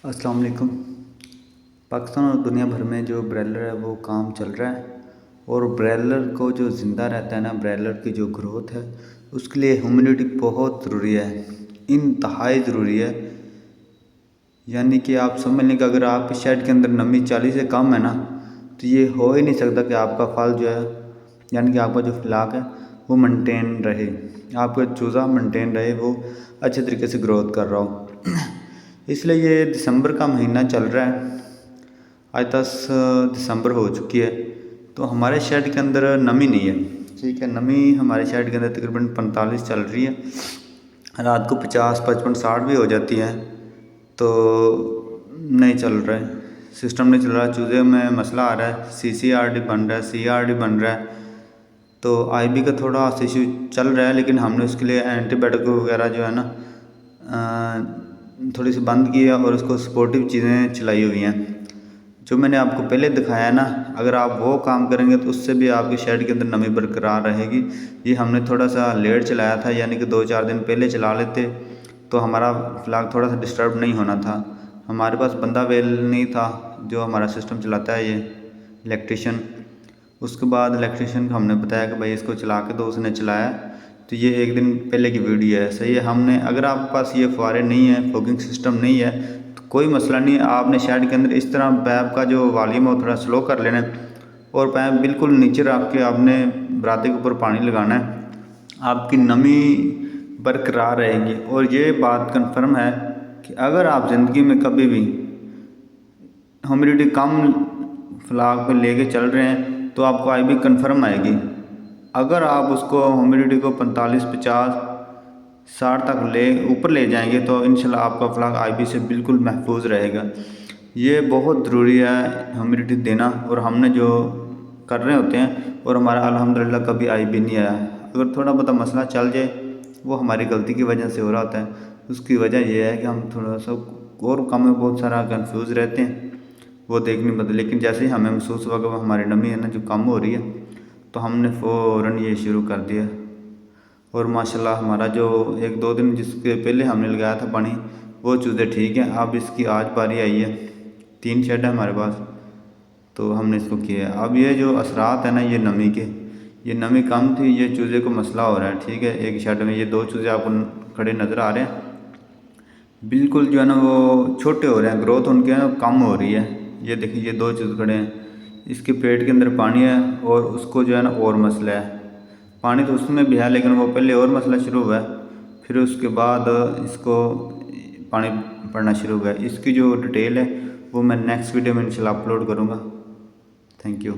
अस्सलाम वालेकुम। पाकिस्तान और दुनिया भर में जो ब्रॉयलर है वो काम चल रहा है और ब्रॉयलर को जो ज़िंदा रहता है ना, ब्रॉयलर की जो ग्रोथ है उसके लिए ह्यूमिडिटी बहुत ज़रूरी है, इंतहाई ज़रूरी है। यानी कि आप समझ लें कि अगर आपके शेड के अंदर नमी 40 से कम है ना, तो ये हो ही नहीं सकता कि आपका फल जो है, यानी कि आपका जो फ्लाक है वो मेंटेन रहे, आपका चूज़ा मेंटेन रहे, वो अच्छे तरीके से ग्रोथ कर रहा हो। इसलिए ये दिसंबर का महीना चल रहा है, आज 10 दिसंबर हो चुकी है, तो हमारे शेड के अंदर नमी नहीं है। ठीक है, नमी हमारे शेड के अंदर तकरीबन 45 चल रही है, रात को 50, 55, 60 भी हो जाती है, तो नहीं चल रहा है, सिस्टम नहीं चल रहा। चूज़े में मसला आ रहा है, CCRD बन रहा है, CRD बन रहा है, तो IB का थोड़ा इशू चल रहा है, लेकिन हमने उसके लिए एंटीबायोटिक वगैरह जो है ना थोड़ी सी बंद की है और उसको सपोर्टिव चीज़ें चलाई हुई हैं जो मैंने आपको पहले दिखाया ना। अगर आप वो काम करेंगे तो उससे भी आपके शेड के अंदर नमी बरकरार रहेगी। ये हमने थोड़ा सा लेट चलाया था, यानी कि 2-4 दिन पहले चला लेते तो हमारा फ्लाग थोड़ा सा डिस्टर्ब नहीं होना था। हमारे पास बंदा वेल नहीं था जो हमारा सिस्टम चलाता है, ये इलेक्ट्रीशियन। उसके बाद इलेक्ट्रीशियन को हमने बताया कि भाई इसको चला के दो, उसने चलाया। तो ये एक दिन पहले की वीडियो है, सही है। हमने, अगर आपके पास ये फुहारे नहीं है, फॉगिंग सिस्टम नहीं है, तो कोई मसला नहीं है। आपने शेड के अंदर इस तरह पैप का जो वॉल्यूम है वो थोड़ा स्लो कर लेना है और पैप बिल्कुल नीचे रख के आपने बराते के ऊपर पानी लगाना है, आपकी नमी बरकरार रहेगी। और ये बात कन्फर्म है कि अगर आप ज़िंदगी में कभी भी ह्यूमिडिटी कम फ्लाग पे लेके चल रहे हैं तो आपको IB कन्फर्म आएगी। अगर आप उसको ह्यूमिडिटी को 45, 50, 60 तक ऊपर ले जाएंगे तो इंशाल्लाह आपका फ्लाग IB से बिल्कुल महफूज रहेगा। ये बहुत ज़रूरी है ह्यूमिडिटी देना, और हमने जो कर रहे होते हैं और हमारा अल्हम्दुलिल्लाह कभी IB नहीं आया। अगर थोड़ा बहुत मसला चल जाए वो हमारी गलती की वजह से हो रहा होता है। उसकी वजह यह है कि हम थोड़ा सा और काम में बहुत सारा कंफ्यूज रहते हैं, वो देखनी पड़ती। लेकिन जैसे ही हमें महसूस हुआ कि हमारी नमी है ना जो कम हो रही है, तो हमने फ़ौरन ये शुरू कर दिया। और माशाल्लाह हमारा जो 1-2 दिन जिसके पहले हमने लगाया था पानी, वो चूज़े ठीक हैं। अब इसकी आज बारी आई है, 3 शेड है हमारे पास, तो हमने इसको किया है। अब ये जो असरात है ना ये नमी के, ये नमी कम थी, ये चूज़े को मसला हो रहा है। ठीक है, एक शेड में ये 2 चूज़े आपको खड़े नज़र आ रहे हैं, बिल्कुल जो है ना वो छोटे हो रहे हैं, ग्रोथ उनके है ना कम हो रही है। ये देखिए, ये 2 चूज़े खड़े हैं, इसके पेट के अंदर पानी है और उसको जो है ना और मसला है। पानी तो उसमें भी है, लेकिन वो पहले और मसला शुरू हुआ है, फिर उसके बाद इसको पानी पड़ना शुरू हुआ है। इसकी जो डिटेल है वो मैं नेक्स्ट वीडियो में इंशाल्लाह अपलोड करूँगा। Thank you.